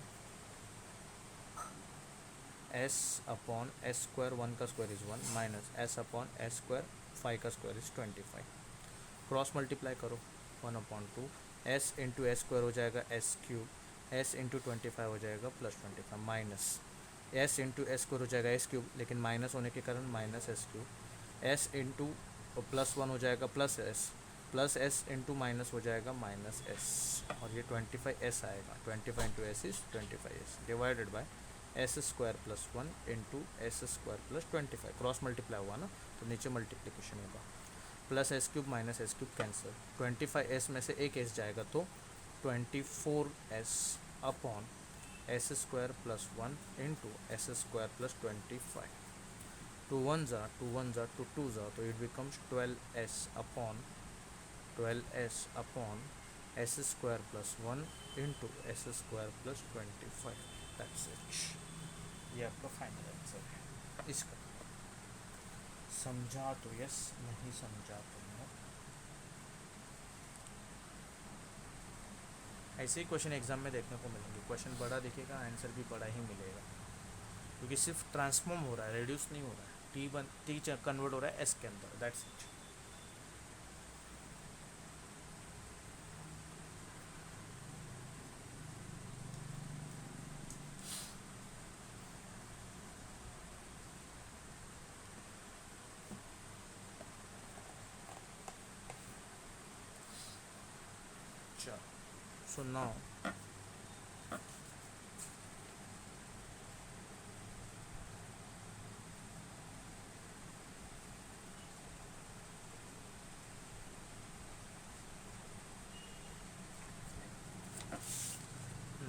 एस अपॉन एस स्क्वायर, 1 का square is 1 minus S upon s square 5 का स्क्वायर इज़ 25। क्रॉस मल्टीप्लाई करो 1/2 एस इंटू एस स्क्वायर हो जाएगा एस क्यूब, एस इंटू 25 हो जाएगा plus 25 minus s into S square हो जाएगा एस क्यूब, लेकिन माइनस होने के कारण minus S cube, S into plus 1 हो जाएगा प्लस एस इंटू माइनस हो जाएगा माइनस एस, और ये 25 एस आएगा, 25 into s is 25 S divided by S square plus 1 into S square plus 25। Cross multiply हुआ ना तो नीचे मल्टीप्लिकेशन होगा, plus S cube minus S cube cancel, 25 S में से एक एस जाएगा तो 24 S upon s square plus 1 into S square plus 25। 2 1 ज़ा 2 1 ज़ा 2 2 ज़ा, तो it becomes 12 S upon s square plus 1 into S square plus 25। That's it, ये आपका फाइनल आंसर है इसका। समझा तो यस, नहीं समझा तो नो। ऐसे ही क्वेश्चन एग्जाम में देखने को मिलेंगे, क्वेश्चन बड़ा दिखेगा आंसर भी बड़ा ही मिलेगा, क्योंकि सिर्फ ट्रांसफॉर्म हो रहा है, रेड्यूस नहीं हो रहा है, टी कन्वर्ट हो रहा है एस के अंदर, दैट्स इट। चलो, so now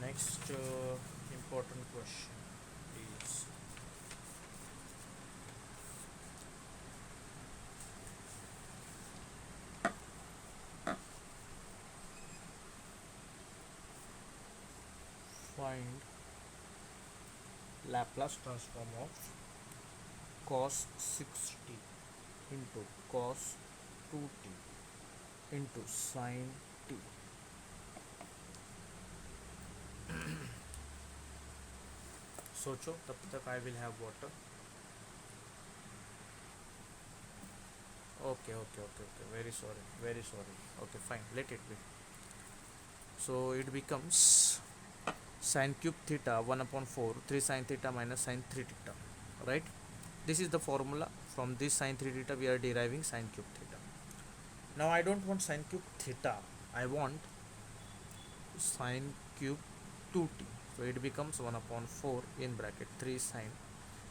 next important question is find Laplace transform of cos 6t into cos 2t into sin t। सोचो तब तक I will have water. Okay okay okay okay, very sorry, okay fine, let it be. So it becomes sin cube theta 1 upon 4 3 sin theta minus sin 3 theta, right? This is the formula. From this sin 3 theta we are deriving sin cube theta. Now I don't want sin cube theta, I want sin cube 2t. So it becomes 1 upon 4 in bracket 3 sin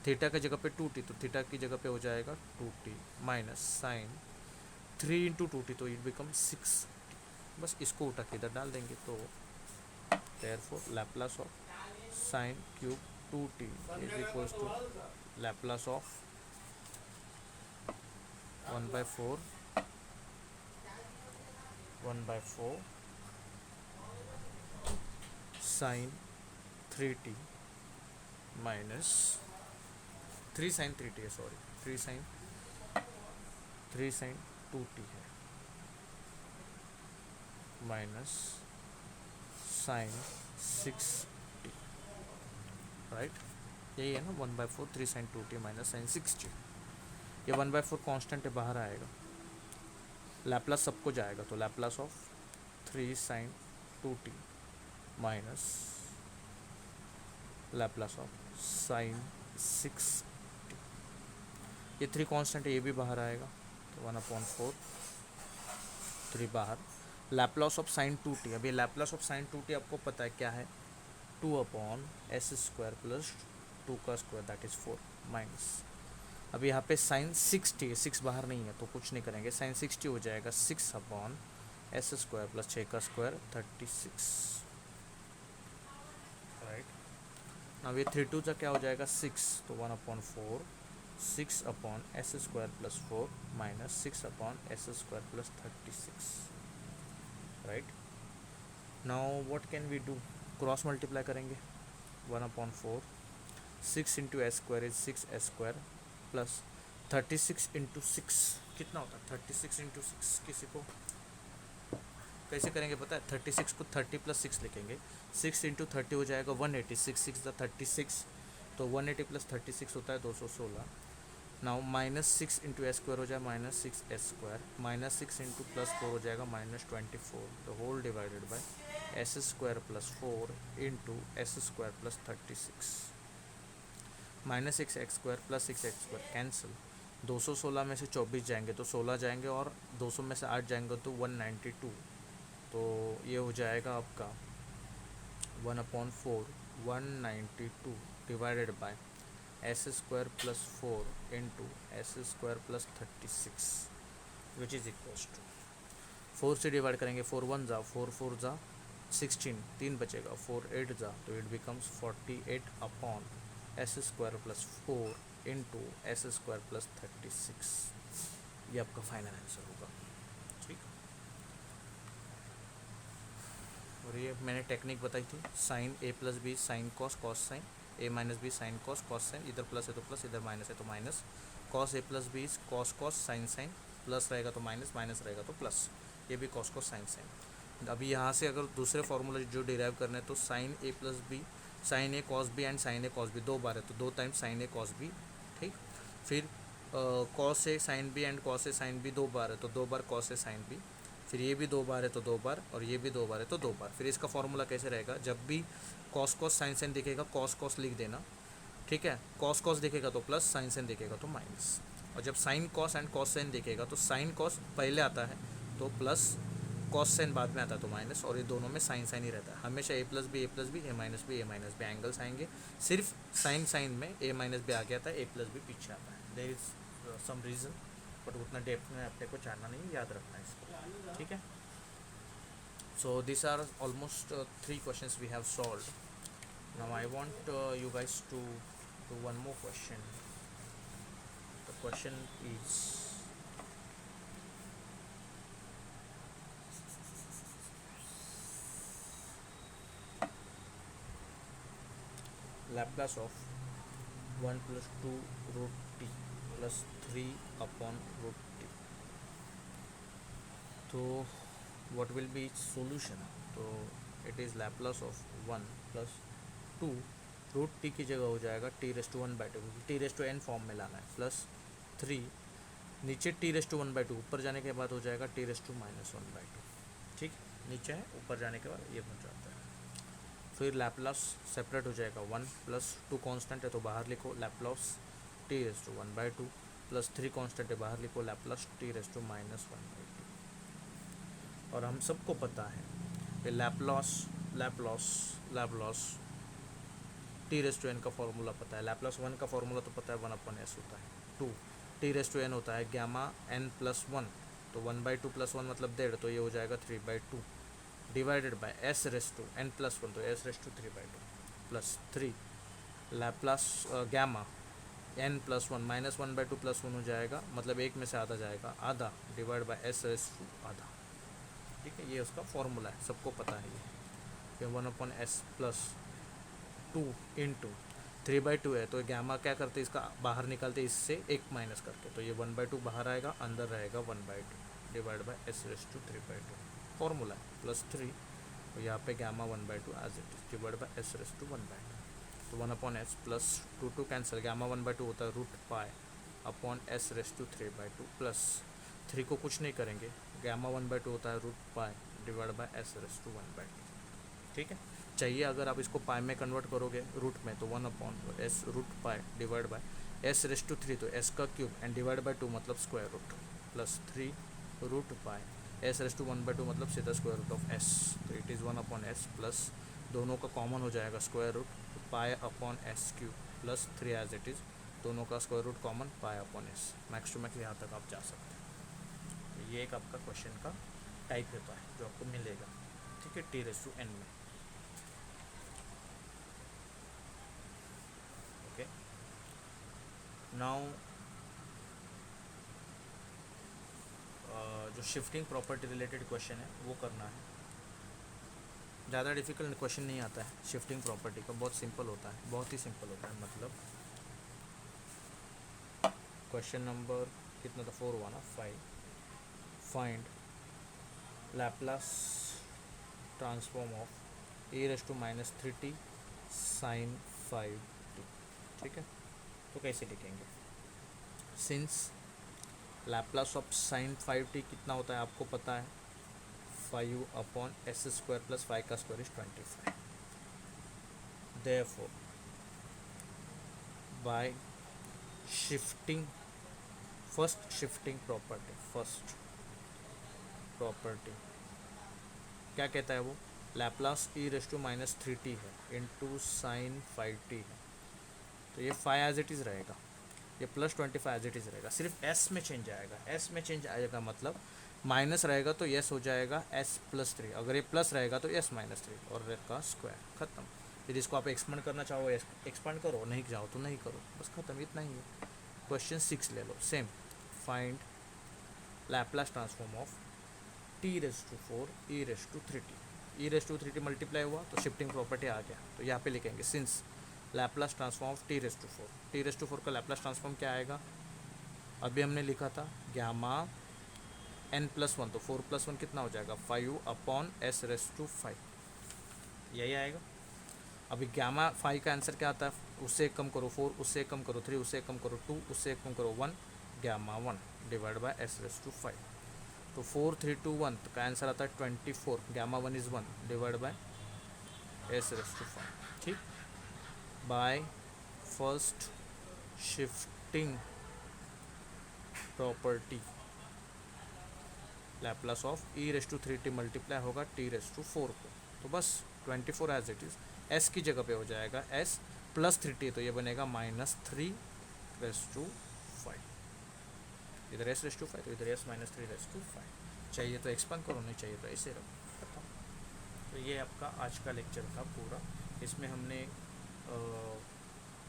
theta की जगह पे 2t, तो थीटा की जगह पे हो जाएगा 2t minus sign 3 into 2t, तो इट बिकम 6t. बस इसको उठा के इधर डाल देंगे. तो therefore Laplace of sin cube 2t is equals to Laplace of 1 by 4 sin 3t minus 3 sin 3t है, सॉरी 3 sin 2t है माइनस साइन 6t, राइट. यही है ना 1/4 3 sin 2t minus sign 6t. ये 1/4 कांस्टेंट है, बाहर आएगा. लैप्लास सबको जाएगा, तो Laplace of 3 sin 2t minus Laplace of sign 6t. ये 3 कांस्टेंट है, ये भी बाहर आएगा, तो 1/4 3 बाहर. लैप्लास ऑफ साइन 2t, अभी लैप्लास ऑफ साइन 2t आपको पता है क्या है, 2/s² प्लस 2 का स्क्वायर दैट इज़ 4 माइनस. अभी यहाँ पे साइन 6t, 6 बाहर नहीं है तो कुछ नहीं करेंगे. साइन 6t हो जाएगा 6/s² प्लस 6 का स्क्वायर 36, राइट. अब ये 3 2 क्या हो जाएगा 6, तो 1/4 6/s² plus 4 minus 6/s² plus 36, right. Now what can we do, cross multiply करेंगे. 1/4 6 into s² is 6s² plus 36 into 6 कितना होता है, 36 इंटू 6 किसी को कैसे करेंगे पता है, 36 को 30 प्लस 6 लिखेंगे. 6 इंटू 30 हो जाएगा 180, 6 6 36, तो 180 प्लस 36 होता है 216. नाउ माइनस 6 इंटू s² हो जाए minus 6s², minus 6 into plus 4 हो जाएगा -24, the whole divided by s² plus 4 into s² plus 36. Minus 6x² plus 6x² cancel. 216 में से 24 जाएंगे तो 16 जाएंगे, और 200 में से 8 जाएंगे तो 192. तो ये हो जाएगा आपका 1/4 192 divided by s² plus 4 into s² plus 36 which is equals to 4 से डिवाइड करेंगे, 4 1 जा 4 4 जा 16, 3 बचेगा, 4 8 जा, तो it becomes 48/s² plus 4 into s² plus 36. ये आपका फाइनल आंसर होगा, ठीक. और ये मैंने टेक्निक बताई थी, sine a plus b sine cos cos sine, a minus b sine cos cos sine, इधर प्लस है तो प्लस, इधर माइनस है तो minus. Cos a plus b cos cos sine sine, plus रहेगा तो माइनस, माइनस रहेगा तो प्लस. ये भी कॉस कॉस साइन साइन. अभी यहाँ से अगर दूसरे फार्मूला जो डिराइव करना है, तो sine a plus b sine a cos b and sine a cos b 2 बार है, तो 2 times sine a cos b, ठीक. फिर cos a sine b and cos a sine b 2 बार है, तो 2 बार कॉस ए साइन बी. फिर ये भी 2 बार है तो 2 बार, और ये भी 2 बार है तो 2 बार. फिर इसका फॉर्मूला कैसे रहेगा, जब भी कॉस कॉस साइन साइन दिखेगा कॉस कॉस लिख देना, ठीक है. कॉस कॉस दिखेगा तो प्लस, साइन साइन दिखेगा तो माइनस. और जब sine cos and cos sine दिखेगा तो साइन कॉस पहले आता है तो प्लस, कॉस साइन बाद में आता है तो माइनस, और ये दोनों में साइन साइन ही रहता है हमेशा. a plus b a minus b angles आएंगे. सिर्फ साइन साइन में a माइनस बी आगे आता है, a प्लस बी पीछे आता है. There is some reason, but उतना डेप्थ में अपने को जानना नहीं, याद रखना है इसको, ठीक है. So these are almost 3 questions we have solved. Now I want you guys to do one more question. The question is, Laplace of 1 plus 2 root t plus 3 upon root t. So what will be its solution? तो it is Laplace of 1 plus 2 root T की जगह हो जाएगा t⁻1/2, t⁻n फॉर्म में लाना है, प्लस 3 नीचे t⁻1/2, ऊपर जाने के बाद हो जाएगा t⁻−1/2. ठीक, नीचे है, ऊपर जाने के बाद ये बन जाता है। फिर लैप्लास सेपरेट हो जाएगा, 1 प्लस 2 कांस्टेंट है तो बाहर लिखो Laplace t raise to 1/2 plus 3 constant है बाहर लिखो लैप्लास टी रेस टू -1/2। और हम सबको पता है कि Laplace Laplace Laplace t raise to n का फॉर्मूला पता है, लैप्लास 1 का फॉर्मूला तो पता है 1/s होता है 2, टी रेस टू एन होता है गैमा n प्लस 1, तो 1/2 प्लस 1 मतलब 1.5, तो ये हो जाएगा 3/2 divided by s raise to n plus 1, तो s raise to 3/2 plus 3 Laplace gamma n plus 1 -1/2 plus 1 हो जाएगा, मतलब एक में से आधा जाएगा, आधा divide by s raise to आधा। ठीक है, ये उसका फॉर्मूला है, सबको पता है ये। फिर 1/s प्लस 2 इंटू 3/2 है तो गैमा क्या करते इसका बाहर निकालते इससे 1 माइनस करके, तो ये 1/2 बाहर आएगा, अंदर रहेगा 1/2 divide by s raise to 3/2 formula है, प्लस 3 और यहाँ पे gamma 1/2 as it is divide by s raise to 1/2, तो 1/s प्लस 2 कैंसिल, गैमा 1/2 होता है root pi upon s raise to 3/2 plus 3 को कुछ नहीं करेंगे, गैमा 1/2 होता है root pi divide by s raise to 1/2। ठीक है, चाहिए अगर आप इसको पाई में कन्वर्ट करोगे रूट में तो 1/s root pi divide by s raise to 3, तो s का क्यूब एंड डिवाइड बाय 2 मतलब square root, plus 3 root pi s raise to 1/2 मतलब सीधा स्क्वायर रूट ऑफ s, तो इट इज़ 1/s प्लस दोनों का कॉमन हो जाएगा square root pi upon s cube plus 3 as it is, दोनों का square root common pi upon s, max to max यहाँ तक आप जा सकते हैं। तो ये एक आपका क्वेश्चन का टाइप होता है जो आपको मिलेगा। ठीक है, टी रेस टू n में। ओके, नाउ जो शिफ्टिंग प्रॉपर्टी रिलेटेड क्वेश्चन है वो करना है। ज़्यादा डिफिकल्ट क्वेश्चन नहीं आता है शिफ्टिंग प्रॉपर्टी का, बहुत सिंपल होता है, बहुत ही सिंपल होता है। मतलब क्वेश्चन नंबर कितना था, 4 हुआ ना, 5, find Laplace transform of e raise to -3t sin 5t। ठीक है, तो कैसे लिखेंगे, since Laplace of sin 5t कितना होता है आपको पता है, 5/s² प्लस 5 का square is 25। Therefore by shifting first property क्या कहता है वो, Laplace e raise to -3t है इंटू sin 5t है, तो ये 5 एज इट इज़ रहेगा, ये प्लस 25 एज इट इज़ रहेगा, सिर्फ s में चेंज आएगा, s में चेंज आएगा मतलब माइनस रहेगा तो s हो जाएगा s प्लस 3, अगर ये प्लस रहेगा तो s -3 और रेट का स्क्वायर, ख़त्म। फिर इसको आप एक्सपांड करना चाहो एक्सपांड करो, नहीं चाहो तो नहीं करो, बस ख़त्म, इतना ही है। क्वेश्चन 6 ले लो, same, find Laplace transform of t raise to 4 e raise to 3t, e raise to 3t multiply हुआ तो शिफ्टिंग प्रॉपर्टी आ गया, तो यहाँ पे लिखेंगे since Laplace transform of t raise to 4 का लैप्लास ट्रांसफॉर्म क्या आएगा, अभी हमने लिखा था गैमा n प्लस 1, तो 4 + 1 कितना हो जाएगा, 5/s रेस टू 5, यही आएगा। अभी गैमा 5 का आंसर क्या आता है, उससे कम करो 4, उससे कम करो 3, उससे कम करो 2, उससे कम करो 1, gamma 1 divide by s raise to 5, तो 4 3 2 1 तो का आंसर आता है 24, gamma 1 is 1 divide by s raise to 5। ठीक, by first shifting property Laplace of e raise to 3t multiply होगा t रेस टू 4 को, तो बस 24 एज इट इज़, s की जगह पे हो जाएगा s प्लस 3t, तो ये बनेगा -3 रेस टू 5, इधर s रेस टू 5 तो इधर s -3 रेस टू 5, चाहिए तो एक्सपांड करो, नहीं चाहिए तो ऐसे रखो। तो ये आपका आज का लेक्चर था पूरा, इसमें हमने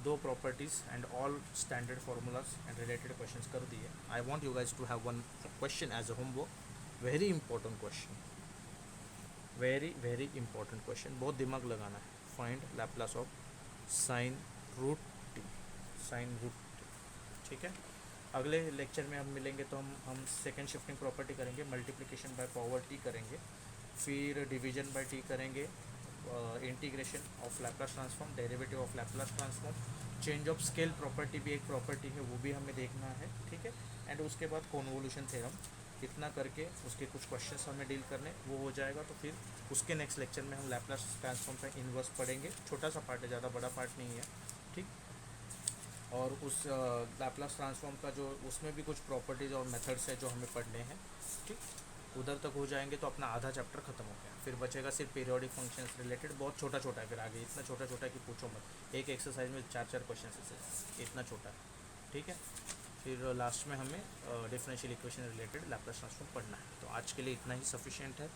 दो properties and all standard formulas and related questions कर दिए। I want you guys to have one question as a homework, very important question, very important question, बहुत दिमाग लगाना है। Find Laplace of sine root t, ठीक है। अगले लेक्चर में हम मिलेंगे तो हम सेकेंड शिफ्टिंग प्रॉपर्टी करेंगे, मल्टीप्लिकेशन बाय पावर टी करेंगे, फिर डिवीजन बाय टी करेंगे, integration of Laplace transform, derivative of Laplace transform, change of scale property भी एक प्रॉपर्टी है, वो भी हमें देखना है। ठीक है, एंड उसके बाद कॉन्वोल्यूशन थ्योरम इतना करके उसके कुछ क्वेश्चंस हमें डील करने, वो हो जाएगा तो फिर उसके नेक्स्ट लेक्चर में हम लैप्लास ट्रांसफॉर्म का इन्वर्स पढ़ेंगे। छोटा सा पार्ट है, ज़्यादा बड़ा पार्ट नहीं है, ठीक। और उस लैप्लास ट्रांसफॉर्म का जो उसमें भी कुछ प्रॉपर्टीज़ और मेथड्स है जो हमें पढ़ने हैं, ठीक। उधर तक हो जाएंगे तो अपना आधा चैप्टर ख़त्म हो गया। फिर बचेगा सिर्फ पीरियोडिक फंक्शंस रिलेटेड, बहुत छोटा छोटा है, फिर आगे इतना छोटा छोटा है कि पूछो मत। एक एक्सरसाइज में 4 क्वेश्चन है, इतना छोटा है, ठीक है। फिर लास्ट में हमें differential equation related Laplace transform पढ़ना है। तो आज के लिए इतना ही सफिशिएंट है।